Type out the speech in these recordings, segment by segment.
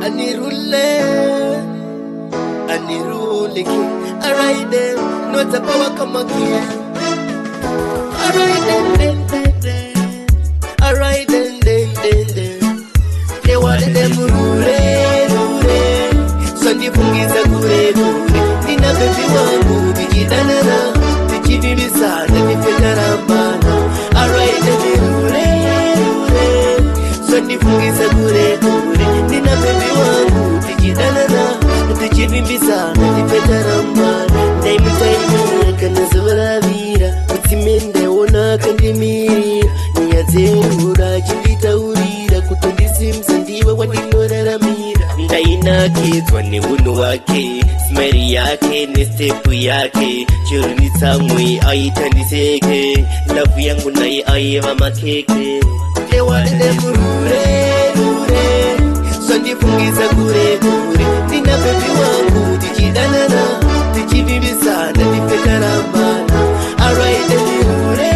Anirule, alright then, not a power come again. Alright then, alright then, they want them rule, Sunday fungiza kure, nina baby wangu, tikidanana, tikibibisana, nifetarambana. Alright then, rule, Sunday fungiza kure, nina baby wangu, tikidanana, tikibimbisana, nifetarambana. Time kana zabaravira, utsimende ona kandimirira, niyazerura chilitaurira, kutondisimza ndiwe wandinoraramira. Ndainakizwa neunhu wake, smile yake nestepu yake, chero nitsamwe aitandiseke, lavu yangu naye aiva makeke. Ewademurure sondifungiza kure, nina baby wangu tichidanana, tichibibisana, tifetarambana. Alright demurure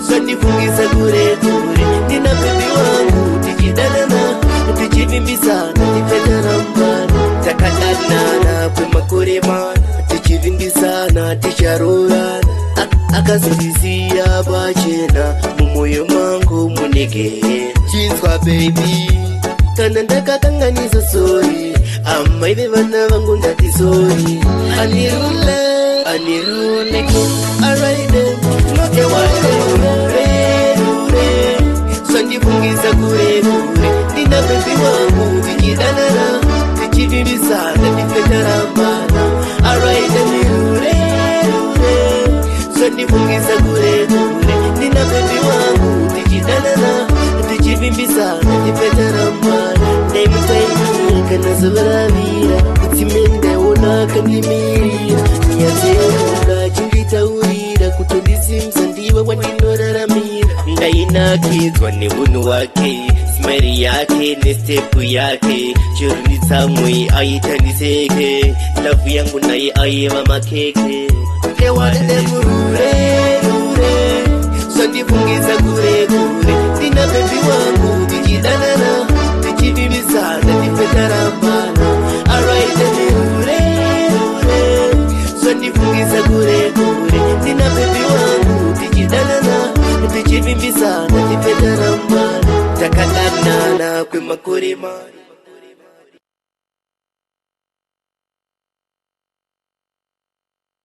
sondifungiza kure, nina baby wangu tichidanana, tichibimbisana, tifetarambana. Takadanana kwemakore mana, tichivimbisana, ticharorana. Akazindisiya pachena, mumoyo mangu munege. Chinzwa baby, kana ndakakanganiza sorry, amaive vana vangu ndati sorry. Anirule, alright then, noke warure, sondifungiza kure, nina baby wangu, tichidanana, tichibibisana, tifetarambana. Alright then, sondifungiza kure, nina baby wangu, tichidanana, tichibimbisana, tifetarambana. Time kana zabaravira, utsimende ona kandimirira, niyazerura chilitaurira, kutondisimza ndiwe wandinoraramira. Ndainakizwa neunhu wake, smile yake nestepu yake, chero nitsamwe aitandiseke, lavu yangu naye aiva makeke. Ewademurure sondifungiza kure, nina baby wangu tichidanana, tichibibisana, tifetarambana. Alright demurure sondifungiza kure, nina baby wangu tichidanana, tichibimbisana, tifetarambana. Takadanana kwemakore mana.